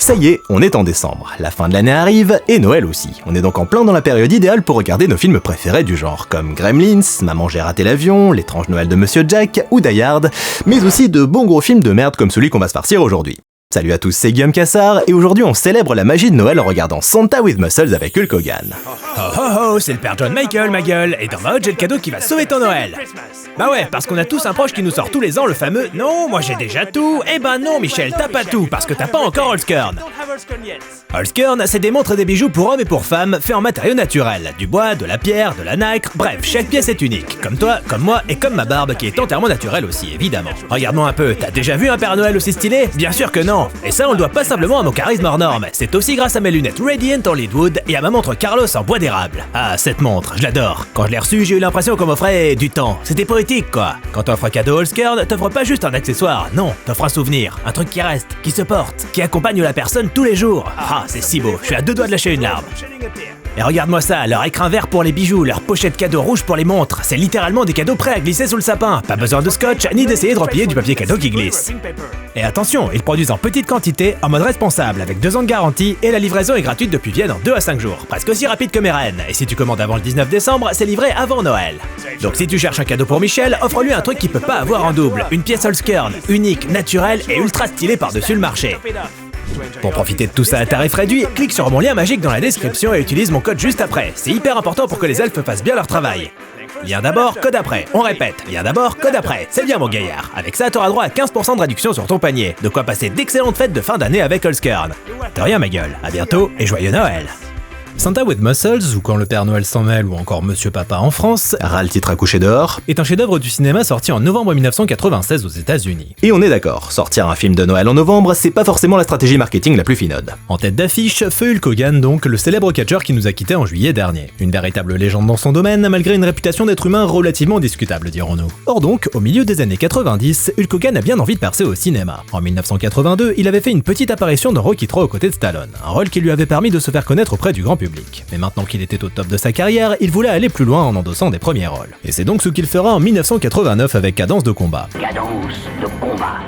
Ça y est, on est en décembre, la fin de l'année arrive, et Noël aussi. On est donc en plein dans la période idéale pour regarder nos films préférés du genre, comme Gremlins, Maman j'ai raté l'avion, L'étrange Noël de Monsieur Jack ou Die Hard, mais aussi de bons gros films de merde comme celui qu'on va se farcir aujourd'hui. Salut à tous, c'est Guillaume Cassard, et aujourd'hui on célèbre la magie de Noël en regardant Santa with Muscles avec Hulk Hogan. Oh oh oh, c'est le père John Michael, ma gueule, et dans ma hotte j'ai le cadeau qui va sauver ton Noël. Bah ouais, parce qu'on a tous un proche qui nous sort tous les ans le fameux « Non, moi j'ai déjà tout ». Eh ben non Michel, t'as pas tout, parce que t'as pas encore Holzkern. Holzkern, c'est des montres et des bijoux pour hommes et pour femmes, faits en matériaux naturels, du bois, de la pierre, de la nacre, bref, chaque pièce est unique, comme toi, comme moi et comme ma barbe qui est entièrement naturelle aussi, évidemment. Regarde-moi un peu, t'as déjà vu un Père Noël aussi stylé? Bien sûr que non. Et ça on le doit pas simplement à mon charisme hors norme, c'est aussi grâce à mes lunettes Radiant en Hollywood et à ma montre Carlos en bois d'érable. Ah, cette montre, je l'adore. Quand je l'ai reçue, j'ai eu l'impression qu'on m'offrait du temps. C'était poétique quoi. Quand t'offres un cadeau Holzkern, t'offres pas juste un accessoire, non, t'offres un souvenir, un truc qui reste, qui se porte, qui accompagne la personne tous les jours. Ah, c'est si beau, je suis à deux doigts de lâcher une larme. Et regarde-moi ça, leur écrin vert pour les bijoux, leur pochette cadeau rouge pour les montres, c'est littéralement des cadeaux prêts à glisser sous le sapin. Pas besoin de scotch, ni d'essayer de replier du papier cadeau qui glisse. Et attention, ils produisent en petite quantité, en mode responsable, avec 2 ans de garantie, et la livraison est gratuite depuis Vienne en 2 à 5 jours. Presque aussi rapide que mes reines. Et si tu commandes avant le 19 décembre, c'est livré avant Noël. Donc si tu cherches un cadeau pour Michel, offre-lui un truc qu'il peut pas avoir en double. Une pièce Holzkern, unique, naturelle et ultra stylée par-dessus le marché. Pour profiter de tout ça à tarif réduit, clique sur mon lien magique dans la description et utilise mon code juste après. C'est hyper important pour que les elfes fassent bien leur travail. Lien d'abord, code après. On répète, lien d'abord, code après. C'est bien mon gaillard. Avec ça, t'auras droit à 15% de réduction sur ton panier. De quoi passer d'excellentes fêtes de fin d'année avec Holzkern. De rien ma gueule, à bientôt et joyeux Noël. Santa with Muscles, ou Quand le Père Noël s'en mêle, ou encore Monsieur Papa en France, Ras le titre à coucher dehors, est un chef-d'œuvre du cinéma sorti en novembre 1996 aux États-Unis. Et on est d'accord, sortir un film de Noël en novembre, c'est pas forcément la stratégie marketing la plus finaude. En tête d'affiche, feu Hulk Hogan donc, le célèbre catcheur qui nous a quittés en juillet dernier. Une véritable légende dans son domaine, malgré une réputation d'être humain relativement discutable, dirons-nous. Or donc, au milieu des années 90, Hulk Hogan a bien envie de percer au cinéma. En 1982, il avait fait une petite apparition dans Rocky III aux côtés de Stallone, un rôle qui lui avait permis de se faire connaître auprès du grand public. Mais maintenant qu'il était au top de sa carrière, il voulait aller plus loin en endossant des premiers rôles. Et c'est donc ce qu'il fera en 1989 avec Cadence de combat.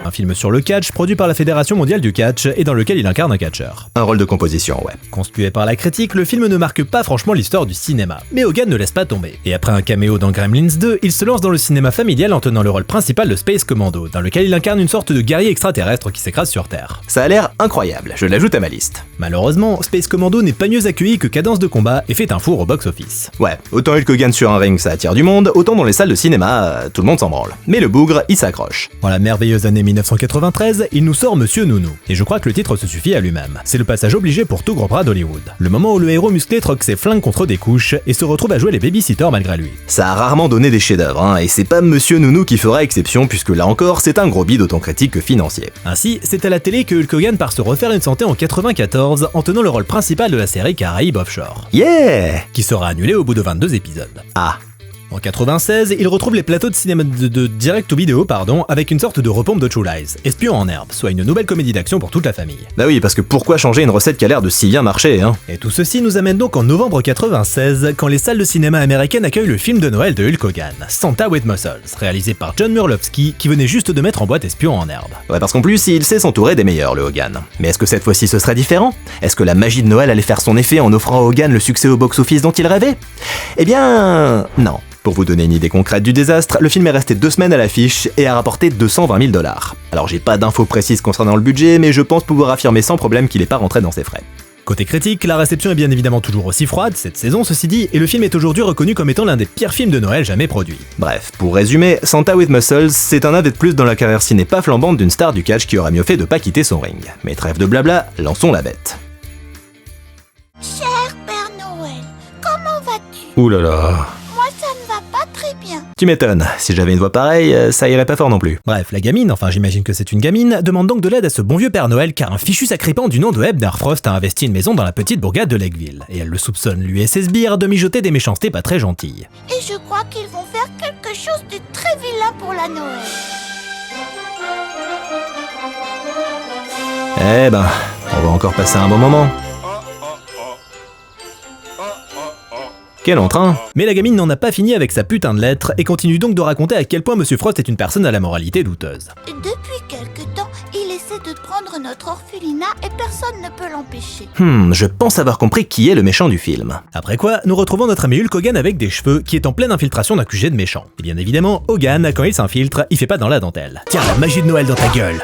Un film sur le catch, produit par la Fédération mondiale du catch et dans lequel il incarne un catcheur. Un rôle de composition, ouais. Conspué par la critique, le film ne marque pas franchement l'histoire du cinéma. Mais Hogan ne laisse pas tomber. Et après un caméo dans Gremlins 2, il se lance dans le cinéma familial en tenant le rôle principal de Space Commando, dans lequel il incarne une sorte de guerrier extraterrestre qui s'écrase sur Terre. Ça a l'air incroyable, je l'ajoute à ma liste. Malheureusement, Space Commando n'est pas mieux accueilli que Cadence de combat et fait un four au box-office. Ouais, autant Hulk Hogan sur un ring ça attire du monde, autant dans les salles de cinéma, tout le monde s'en branle. Mais le bougre, il s'accroche. Dans la merveilleuse année 1993, il nous sort Monsieur Nounou. Et je crois que le titre se suffit à lui-même. C'est le passage obligé pour tout gros bras d'Hollywood. Le moment où le héros musclé troque ses flingues contre des couches et se retrouve à jouer les babysitters malgré lui. Ça a rarement donné des chefs-d'œuvre, hein, et c'est pas Monsieur Nounou qui fera exception puisque là encore, c'est un gros bide autant critique que financier. Ainsi, c'est à la télé que Hulk Hogan part se refaire une santé en 94 en tenant le rôle principal de la série Caraïbes Offshore. Yeah! Qui sera annulé au bout de 22 épisodes. Ah. En 96, il retrouve les plateaux de cinéma de direct to vidéo, avec une sorte de repompe de True Lies, Espion en herbe, soit une nouvelle comédie d'action pour toute la famille. Bah oui, parce que pourquoi changer une recette qui a l'air de si bien marcher, hein? Et tout ceci nous amène donc en novembre 96, quand les salles de cinéma américaines accueillent le film de Noël de Hulk Hogan, Santa with Muscles, réalisé par John Murlowski, qui venait juste de mettre en boîte Espion en herbe. Ouais, parce qu'en plus, il sait s'entourer des meilleurs, le Hogan. Mais est-ce que cette fois-ci ce serait différent? Est-ce que la magie de Noël allait faire son effet en offrant à Hogan le succès au box-office dont il rêvait? Eh bien, non. Pour vous donner une idée concrète du désastre, le film est resté 2 semaines à l'affiche et a rapporté 220 000 $. Alors j'ai pas d'infos précises concernant le budget, mais je pense pouvoir affirmer sans problème qu'il est pas rentré dans ses frais. Côté critique, la réception est bien évidemment toujours aussi froide, cette saison ceci dit, et le film est aujourd'hui reconnu comme étant l'un des pires films de Noël jamais produits. Bref, pour résumer, Santa with Muscles, c'est un avis de plus dans la carrière ciné pas flambante d'une star du catch qui aurait mieux fait de pas quitter son ring. Mais trêve de blabla, lançons la bête. Cher Père Noël, comment vas-tu? Ouh là là. Moi ça ne va pas très bien. Tu m'étonnes, si j'avais une voix pareille, ça irait pas fort non plus. Bref, la gamine, enfin j'imagine que c'est une gamine, demande donc de l'aide à ce bon vieux Père Noël car un fichu sacripant du nom de Hebner Frost a investi une maison dans la petite bourgade de Lakeville. Et elle le soupçonne, lui et ses sbires, de mijoter des méchancetés pas très gentilles. Et je crois qu'ils vont faire quelque chose de très vilain pour la Noël. Eh ben, on va encore passer un bon moment. Quel entrain! Mais la gamine n'en a pas fini avec sa putain de lettre et continue donc de raconter à quel point Monsieur Frost est une personne à la moralité douteuse. Depuis quelque temps, il essaie de prendre notre orphelinat et personne ne peut l'empêcher. Je pense avoir compris qui est le méchant du film. Après quoi, nous retrouvons notre ami Hulk Hogan avec des cheveux qui est en pleine infiltration d'un QG de méchant. Et bien évidemment, Hogan, quand il s'infiltre, il fait pas dans la dentelle. Tiens, la magie de Noël dans ta gueule.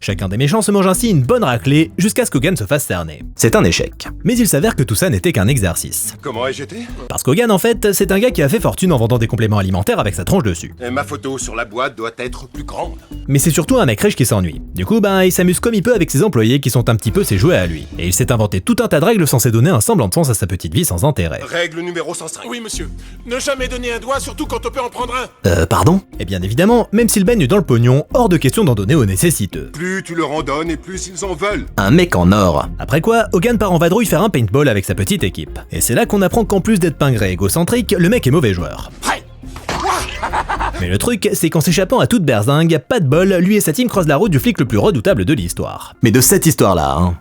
Chacun des méchants se mange ainsi une bonne raclée jusqu'à ce qu'Hogan se fasse cerner. C'est un échec. Mais il s'avère que tout ça n'était qu'un exercice. Comment ai-je été? Parce qu'Hogan en fait, c'est un gars qui a fait fortune en vendant des compléments alimentaires avec sa tronche dessus. Ma photo sur la boîte doit être plus grande. Mais c'est surtout un mec riche qui s'ennuie. Du coup, il s'amuse comme il peut avec ses employés qui sont un petit peu ses jouets à lui. Et il s'est inventé tout un tas de règles censées donner un semblant de sens à sa petite vie sans intérêt. Règle numéro 105. Oui, monsieur. Ne jamais donner un doigt, surtout quand on peut en prendre un. Pardon? Et bien évidemment, même s'il baigne dans le pognon, hors de question d'en donner aux nécessiteux. Plus tu leur en donnes et plus ils en veulent. Un mec en or. Après quoi, Hogan part en vadrouille faire un paintball avec sa petite équipe. Et c'est là qu'on apprend qu'en plus d'être pingré et égocentrique, le mec est mauvais joueur. Mais le truc, c'est qu'en s'échappant à toute berzingue, pas de bol, lui et sa team croisent la route du flic le plus redoutable de l'histoire. Mais de cette histoire-là, hein.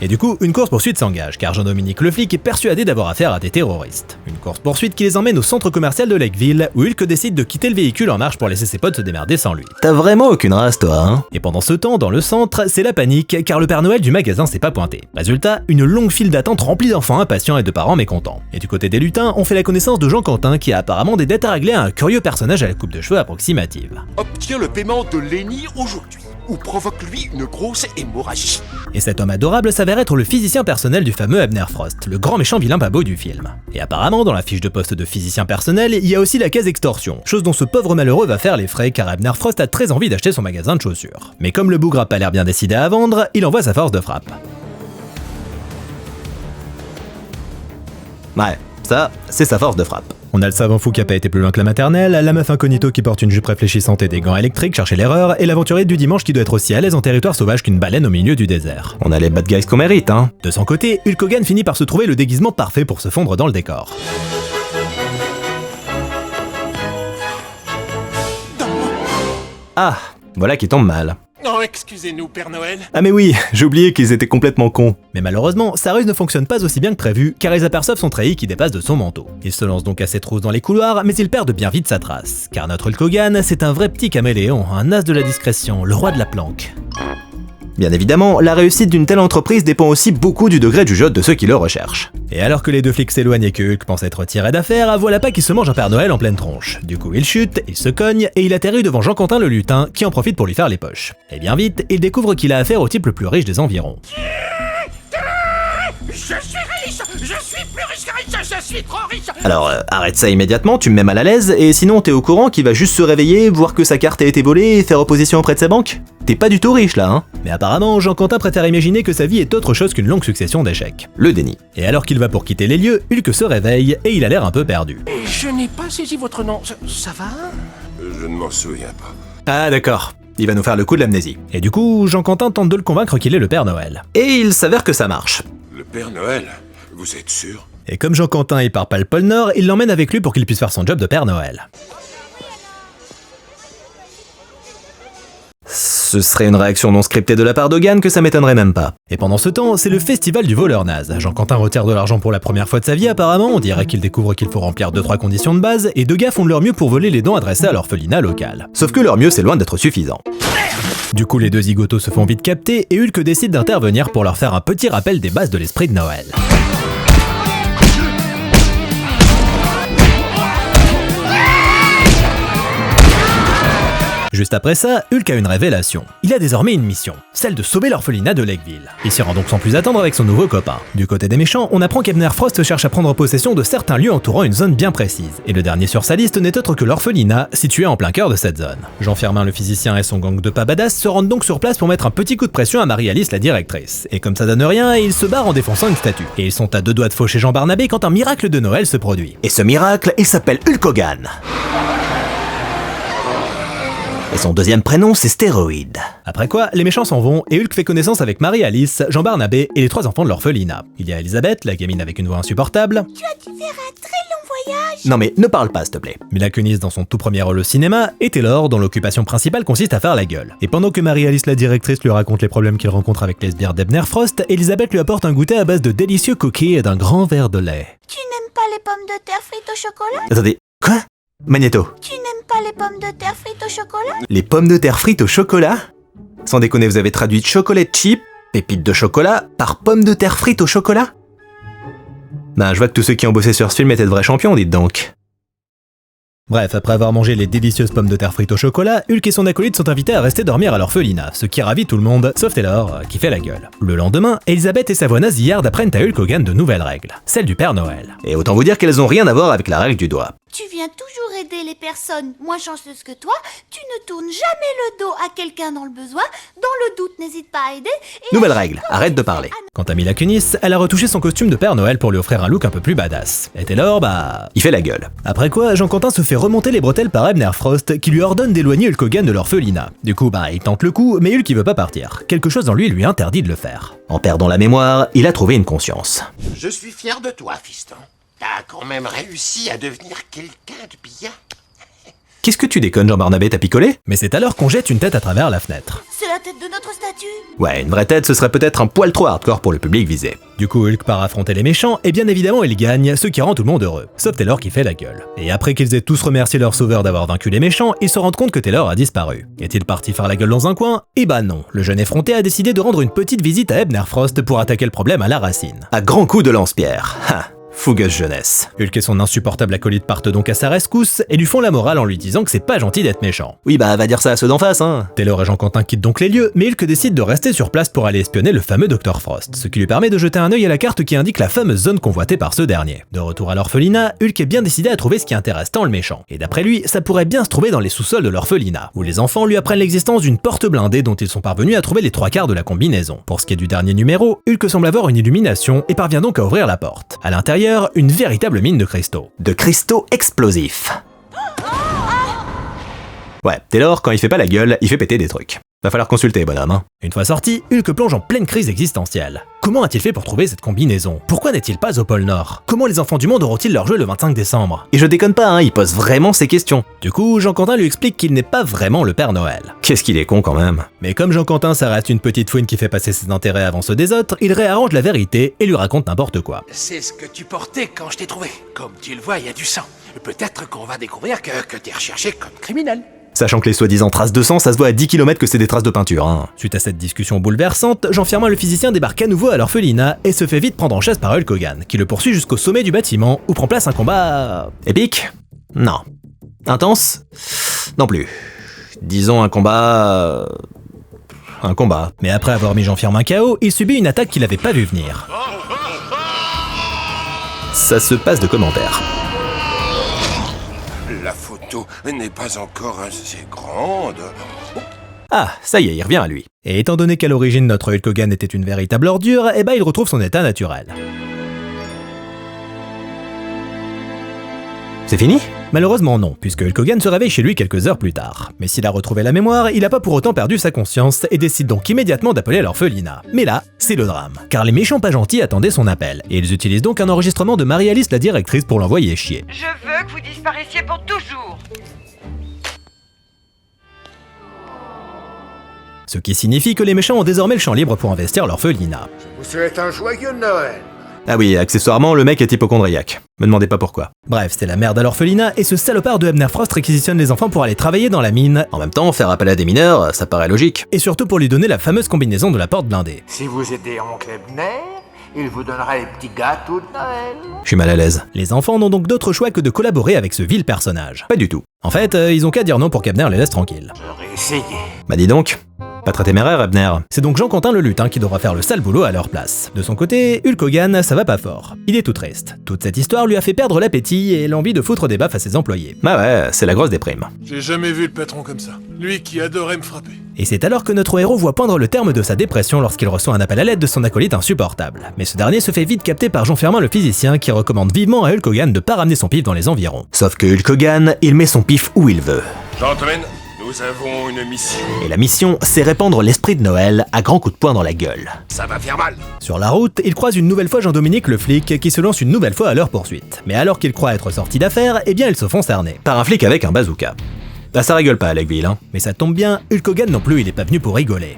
Et du coup, une course-poursuite s'engage, car Jean-Dominique le flic est persuadé d'avoir affaire à des terroristes. Une course-poursuite qui les emmène au centre commercial de Lakeville, où Hulk décide de quitter le véhicule en marche pour laisser ses potes se démerder sans lui. T'as vraiment aucune race, toi, hein? Et pendant ce temps, dans le centre, c'est la panique, car le Père Noël du magasin s'est pas pointé. Résultat, une longue file d'attente remplie d'enfants impatients et de parents mécontents. Et du côté des lutins, on fait la connaissance de Jean Quentin, qui a apparemment des dettes à régler à un curieux personnage à la coupe de cheveux approximative. Obtiens le paiement de Lenny aujourd'hui, ou provoque-lui une grosse hémorragie. Et cet homme adorable s'avère être le physicien personnel du fameux Abner Frost, le grand méchant vilain pas beau du film. Et apparemment, dans la fiche de poste de physicien personnel, il y a aussi la case extorsion, chose dont ce pauvre malheureux va faire les frais car Abner Frost a très envie d'acheter son magasin de chaussures. Mais comme le bougre a pas l'air bien décidé à vendre, il envoie sa force de frappe. Ouais, ça, c'est sa force de frappe. On a le savant fou qui a pas été plus loin que la maternelle, la meuf incognito qui porte une jupe réfléchissante et des gants électriques chercher l'erreur, et l'aventurier du dimanche qui doit être aussi à l'aise en territoire sauvage qu'une baleine au milieu du désert. On a les bad guys qu'on mérite, hein. De son côté, Hulk Hogan finit par se trouver le déguisement parfait pour se fondre dans le décor. Ah, voilà qui tombe mal. Non, excusez-nous, Père Noël. Ah mais oui, j'ai oublié qu'ils étaient complètement cons. Mais malheureusement, sa ruse ne fonctionne pas aussi bien que prévu, car ils aperçoivent son treillis qui dépasse de son manteau. Il se lance donc à ses trousses dans les couloirs, mais il perd bien vite sa trace. Car notre Hulk Hogan, c'est un vrai petit caméléon, un as de la discrétion, le roi de la planque. Bien évidemment, la réussite d'une telle entreprise dépend aussi beaucoup du degré du jeu de ceux qui le recherchent. Et alors que les deux flics s'éloignent et que Hulk pense être tiré d'affaire, voilà pas qu'il se mange un Père Noël en pleine tronche. Du coup, il chute, il se cogne, et il atterrit devant Jean Quentin le lutin, qui en profite pour lui faire les poches. Et bien vite, il découvre qu'il a affaire au type le plus riche des environs. Je suis riche. Je suis plus riche que riche. Je suis trop riche. Alors, arrête ça immédiatement, tu me mets mal à l'aise, et sinon t'es au courant qu'il va juste se réveiller, voir que sa carte a été volée et faire opposition auprès de sa banque? T'es pas du tout riche là, hein? Mais apparemment, Jean Quentin préfère imaginer que sa vie est autre chose qu'une longue succession d'échecs. Le déni. Et alors qu'il va pour quitter les lieux, Hulk se réveille et il a l'air un peu perdu. Je n'ai pas saisi votre nom. Ça va? Je ne m'en souviens pas. Ah d'accord, il va nous faire le coup de l'amnésie. Et du coup, Jean Quentin tente de le convaincre qu'il est le Père Noël. Et il s'avère que ça marche. Le Père Noël? Vous êtes sûr? Et comme Jean Quentin est par pas le pôle Nord, il l'emmène avec lui pour qu'il puisse faire son job de Père Noël. Ce serait une réaction non scriptée de la part d'Hogan que ça m'étonnerait même pas. Et pendant ce temps, c'est le festival du voleur naze. Jean Quentin retire de l'argent pour la première fois de sa vie apparemment, on dirait qu'il découvre qu'il faut remplir 2-3 conditions de base, et deux gars font de leur mieux pour voler les dons adressés à l'orphelinat local. Sauf que leur mieux c'est loin d'être suffisant. Du coup, les deux zigotos se font vite capter, et Hulk décide d'intervenir pour leur faire un petit rappel des bases de l'esprit de Noël. Juste après ça, Hulk a une révélation. Il a désormais une mission, celle de sauver l'orphelinat de Lakeville. Il s'y rend donc sans plus attendre avec son nouveau copain. Du côté des méchants, on apprend qu'Abner Frost cherche à prendre possession de certains lieux entourant une zone bien précise. Et le dernier sur sa liste n'est autre que l'orphelinat, situé en plein cœur de cette zone. Jean Firmin le physicien et son gang de pas badass se rendent donc sur place pour mettre un petit coup de pression à Marie-Alice la directrice. Et comme ça donne rien, ils se barrent en défonçant une statue. Et ils sont à deux doigts de faucher Jean Barnabé quand un miracle de Noël se produit. Et ce miracle, il s'appelle Hulk Hogan. Et son deuxième prénom, c'est Stéroïde. Après quoi, les méchants s'en vont et Hulk fait connaissance avec Marie-Alice, Jean Barnabé et les 3 enfants de l'orphelinat. Il y a Elisabeth, la gamine avec une voix insupportable. Tu as dû faire un très long voyage. Non mais ne parle pas s'il te plaît. Mila Kunis dans son tout premier rôle au cinéma, et Taylor dont l'occupation principale consiste à faire la gueule. Et pendant que Marie-Alice la directrice lui raconte les problèmes qu'il rencontre avec les sbires d'Abner Frost, Elisabeth lui apporte un goûter à base de délicieux cookies et d'un grand verre de lait. Tu n'aimes pas les pommes de terre frites au chocolat? Attendez, quoi? Magneto, Tu n'aimes pas les pommes de terre frites au chocolat? les pommes de terre frites au chocolat? Sans déconner, vous avez traduit chocolate chip, pépites de chocolat, par pommes de terre frites au chocolat? Ben, je vois que tous ceux qui ont bossé sur ce film étaient de vrais champions, dites donc. Bref, après avoir mangé les délicieuses pommes de terre frites au chocolat, Hulk et son acolyte sont invités à rester dormir à l'orphelinat, ce qui ravit tout le monde, sauf Taylor, qui fait la gueule. Le lendemain, Elizabeth et sa voix nasillarde apprennent à Hulk Hogan de nouvelles règles, celles du Père Noël. Et autant vous dire qu'elles ont rien à voir avec la règle du doigt. Tu viens toujours aider les personnes moins chanceuses que toi. Tu ne tournes jamais le dos à quelqu'un dans le besoin. Dans le doute, n'hésite pas à aider. Et Nouvelle règle, arrête de parler. Quant à Mila Kunis, elle a retouché son costume de Père Noël pour lui offrir un look un peu plus badass. Et Taylor, Il fait la gueule. Après quoi, Jean-Quentin se fait remonter les bretelles par Abner Frost, qui lui ordonne d'éloigner Hulk Hogan de l'orphelinat. Du coup, il tente le coup, mais Hulk il veut pas partir. Quelque chose en lui interdit de le faire. En perdant la mémoire, il a trouvé une conscience. Je suis fier de toi, fiston. T'as quand même réussi à devenir quelqu'un de bien. Qu'est-ce que tu déconnes, Jean-Barnabé, t'as picolé? Mais c'est alors qu'on jette une tête à travers la fenêtre. c'est la tête de notre statue. Ouais, une vraie tête, ce serait peut-être un poil trop hardcore pour le public visé. Du coup, Hulk part affronter les méchants, et bien évidemment, il gagne, ce qui rend tout le monde heureux. Sauf Taylor qui fait la gueule. Et après qu'ils aient tous remercié leur sauveur d'avoir vaincu les méchants, ils se rendent compte que Taylor a disparu. Est-il parti faire la gueule dans un coin? Eh ben non. Le jeune effronté a décidé de rendre une petite visite à Abner Frost pour attaquer le problème à la racine. À grands coups de lance-pierre. Fougueuse jeunesse. Hulk et son insupportable acolyte partent donc à sa rescousse et lui font la morale en lui disant que c'est pas gentil d'être méchant. Oui, va dire ça à ceux d'en face, hein. Taylor et Jean-Quentin quittent donc les lieux, mais Hulk décide de rester sur place pour aller espionner le fameux Dr Frost, ce qui lui permet de jeter un œil à la carte qui indique la fameuse zone convoitée par ce dernier. De retour à l'orphelinat, Hulk est bien décidé à trouver ce qui intéresse tant le méchant. Et d'après lui, ça pourrait bien se trouver dans les sous-sols de l'orphelinat, où les enfants lui apprennent l'existence d'une porte blindée dont ils sont parvenus à trouver les 3/4 de la combinaison. Pour ce qui est du dernier numéro, Hulk semble avoir une illumination et parvient donc à ouvrir la porte. À l'intérieur, une véritable mine de cristaux. De cristaux explosifs. Ouais, Taylor, quand il fait pas la gueule, il fait péter des trucs. Va falloir consulter, bonhomme, hein. Une fois sorti, Hulk plonge en pleine crise existentielle. Comment a-t-il fait pour trouver cette combinaison? Pourquoi n'est-il pas au pôle Nord? Comment les enfants du monde auront-ils leur jeu le 25 décembre? Et je déconne pas, hein, il pose vraiment ces questions. Du coup, Jean-Quentin lui explique qu'il n'est pas vraiment le Père Noël. Qu'est-ce qu'il est con quand même. Mais comme Jean-Quentin ça reste une petite fouine qui fait passer ses intérêts avant ceux des autres, il réarrange la vérité et lui raconte n'importe quoi. C'est ce que tu portais quand je t'ai trouvé. Comme tu le vois, il y a du sang. Peut-être qu'on va découvrir que t'es recherché comme criminel. Sachant que les soi-disant traces de sang, ça se voit à 10 km que c'est des traces de peinture, hein. Suite à cette discussion bouleversante, Jean Firmin le physicien débarque à nouveau à l'orphelinat et se fait vite prendre en chasse par Hulk Hogan, qui le poursuit jusqu'au sommet du bâtiment où prend place un combat... Épique? Non. Intense? Non plus. Disons un combat... Un combat. Mais après avoir mis Jean Firmin KO, il subit une attaque qu'il n'avait pas vu venir. Ça se passe de commentaires. La photo n'est pas encore assez grande. Ah, ça y est, il revient à lui. Et étant donné qu'à l'origine notre Hulk Hogan était une véritable ordure, il retrouve son état naturel. C'est fini? Malheureusement non, puisque Hulk Hogan se réveille chez lui quelques heures plus tard. Mais s'il a retrouvé la mémoire, il n'a pas pour autant perdu sa conscience et décide donc immédiatement d'appeler l'orphelinat. Mais là, c'est le drame, car les méchants pas gentils attendaient son appel, et ils utilisent donc un enregistrement de Marie-Alice la directrice pour l'envoyer chier. Je veux que vous disparaissiez pour toujours. Ce qui signifie que les méchants ont désormais le champ libre pour investir l'orphelinat. Vous souhaite un joyeux Noël. Ah oui, accessoirement, le mec est hypocondriaque. Me demandez pas pourquoi. Bref, c'est la merde à l'orphelinat et ce salopard de Abner Frost réquisitionne les enfants pour aller travailler dans la mine. En même temps, faire appel à des mineurs, ça paraît logique. Et surtout pour lui donner la fameuse combinaison de la porte blindée. Si vous aidez Oncle Ebner, il vous donnera les petits gâteaux de Noël. Je suis mal à l'aise. Les enfants n'ont donc d'autre choix que de collaborer avec ce vil personnage. Pas du tout. En fait, ils ont qu'à dire non pour qu'Abner les laisse tranquilles. J'aurais essayé. Bah dis donc. Pas très téméraire, Abner. C'est donc Jean-Quentin le lutin qui devra faire le sale boulot à leur place. De son côté, Hulk Hogan, ça va pas fort. Il est tout triste. Toute cette histoire lui a fait perdre l'appétit et l'envie de foutre des baffes à ses employés. Bah ouais, c'est la grosse déprime. J'ai jamais vu le patron comme ça. Lui qui adorait me frapper. Et c'est alors que notre héros voit poindre le terme de sa dépression lorsqu'il reçoit un appel à l'aide de son acolyte insupportable. Mais ce dernier se fait vite capter par Jean Firmin le physicien qui recommande vivement à Hulk Hogan de pas ramener son pif dans les environs. Sauf que Hulk Hogan, il met son pif où il veut. Gentlemen, nous avons une mission. Et la mission, c'est répandre l'esprit de Noël à grands coups de poing dans la gueule. Ça va faire mal. Sur la route, il croise une nouvelle fois Jean-Dominique le flic qui se lance une nouvelle fois à leur poursuite. Mais alors qu'il croit être sorti d'affaire, eh bien ils se font cerner. Par un flic avec un bazooka. Ah ça rigole pas, Alec Ville, hein. Mais ça tombe bien, Hulk Hogan non plus, il est pas venu pour rigoler.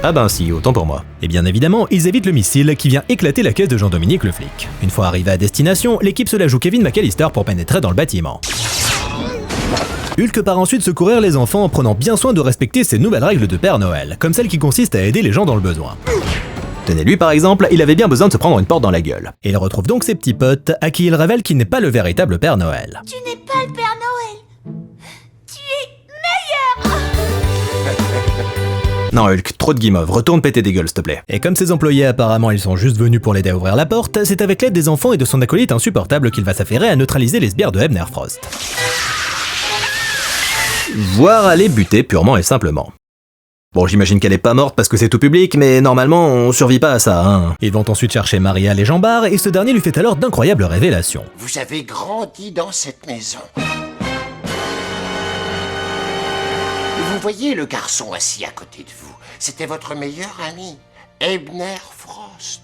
Ah ben si, autant pour moi. Et bien évidemment, ils évitent le missile qui vient éclater la caisse de Jean-Dominique le flic. Une fois arrivé à destination, l'équipe se la joue Kevin McAllister pour pénétrer dans le bâtiment. Hulk part ensuite secourir les enfants en prenant bien soin de respecter ses nouvelles règles de Père Noël, comme celle qui consiste à aider les gens dans le besoin. Tenez, lui par exemple, il avait bien besoin de se prendre une porte dans la gueule. Et il retrouve donc ses petits potes, à qui il révèle qu'il n'est pas le véritable Père Noël. Tu n'es pas le Père Noël. Tu es meilleur. Non Hulk, trop de guimauve, retourne péter des gueules s'il te plaît. Et comme ses employés apparemment ils sont juste venus pour l'aider à ouvrir la porte, c'est avec l'aide des enfants et de son acolyte insupportable qu'il va s'affairer à neutraliser les sbires de Ebner Frost. Voire à les buter purement et simplement. Bon, j'imagine qu'elle est pas morte parce que c'est tout public, mais normalement on survit pas à ça, hein. Ils vont ensuite chercher Maria et Jean-Bart, et ce dernier lui fait alors d'incroyables révélations. Vous avez grandi dans cette maison. Vous voyez le garçon assis à côté de vous. C'était votre meilleur ami, Ebner Frost.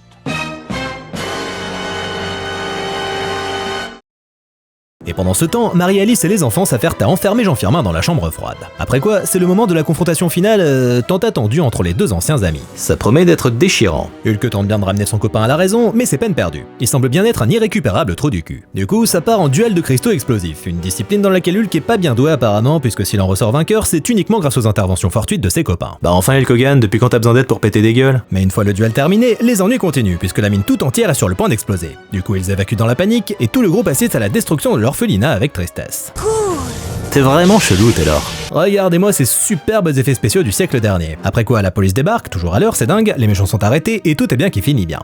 Et pendant ce temps, Marie-Alice et les enfants s'affairent à enfermer Jean Firmin dans la chambre froide. Après quoi, c'est le moment de la confrontation finale tant attendue entre les deux anciens amis. Ça promet d'être déchirant. Hulk tente bien de ramener son copain à la raison, mais c'est peine perdue. Il semble bien être un irrécupérable trou du cul. Du coup, ça part en duel de cristaux explosifs, une discipline dans laquelle Hulk est pas bien doué apparemment, puisque s'il en ressort vainqueur, c'est uniquement grâce aux interventions fortuites de ses copains. Bah enfin Hulk Hogan, depuis quand t'as besoin d'aide pour péter des gueules? Mais une fois le duel terminé, les ennuis continuent, puisque la mine tout entière est sur le point d'exploser. Du coup, ils évacuent dans la panique, et tout le groupe assiste à la destruction de l'orphelinat avec tristesse. T'es vraiment chelou, Taylor. Regardez-moi ces superbes effets spéciaux du siècle dernier. Après quoi, la police débarque, toujours à l'heure, c'est dingue, les méchants sont arrêtés et tout est bien qui finit bien.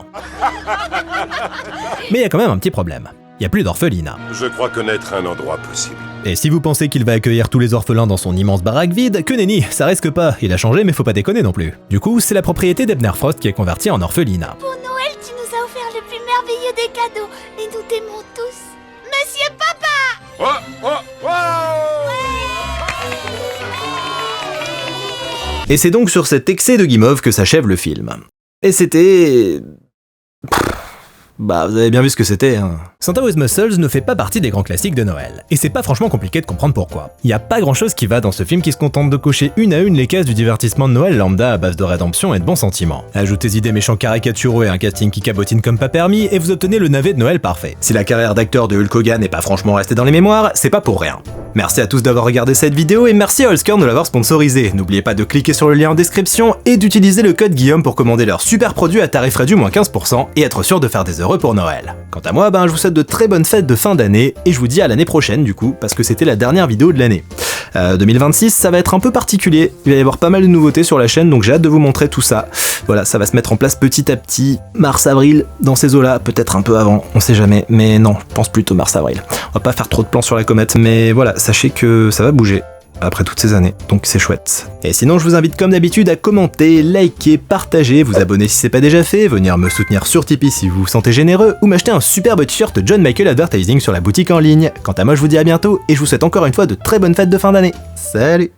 Mais il y a quand même un petit problème. Il n'y a plus d'orphelinat. Je crois connaître un endroit possible. Et si vous pensez qu'il va accueillir tous les orphelins dans son immense baraque vide, que nenni, ça risque pas. Il a changé mais faut pas déconner non plus. Du coup, c'est la propriété d'Ebner Frost qui est convertie en orphelinat. Pour Noël, tu nous as offert le plus merveilleux des cadeaux et nous t'aimons tous. Monsieur Papa! Et c'est donc sur cet excès de guimauve que s'achève le film. Et c'était... Bah, vous avez bien vu ce que c'était, hein. Santa with Muscles ne fait pas partie des grands classiques de Noël, et c'est pas franchement compliqué de comprendre pourquoi. Y a pas grand chose qui va dans ce film qui se contente de cocher une à une les cases du divertissement de Noël lambda à base de rédemption et de bons sentiments. Ajoutez-y des méchants caricaturaux et un casting qui cabotine comme pas permis, et vous obtenez le navet de Noël parfait. Si la carrière d'acteur de Hulk Hogan n'est pas franchement restée dans les mémoires, c'est pas pour rien. Merci à tous d'avoir regardé cette vidéo et merci à Holzkern de l'avoir sponsorisé. N'oubliez pas de cliquer sur le lien en description et d'utiliser le code Guillaume pour commander leur super produit à tarif réduit moins 15% et être sûr de faire des heureux pour Noël. Quant à moi, je vous souhaite de très bonnes fêtes de fin d'année et je vous dis à l'année prochaine du coup, parce que c'était la dernière vidéo de l'année. 2026, ça va être un peu particulier, il va y avoir pas mal de nouveautés sur la chaîne donc j'ai hâte de vous montrer tout ça. Voilà, ça va se mettre en place petit à petit, mars-avril, dans ces eaux-là, peut-être un peu avant, on sait jamais, mais non, je pense plutôt mars-avril. On va pas faire trop de plans sur la comète, mais voilà, sachez que ça va bouger. Après toutes ces années, donc c'est chouette. Et sinon, je vous invite comme d'habitude à commenter, liker, partager, vous abonner si c'est pas déjà fait, venir me soutenir sur Tipeee si vous vous sentez généreux, ou m'acheter un superbe t-shirt John Michael Advertising sur la boutique en ligne. Quant à moi, je vous dis à bientôt, et je vous souhaite encore une fois de très bonnes fêtes de fin d'année. Salut!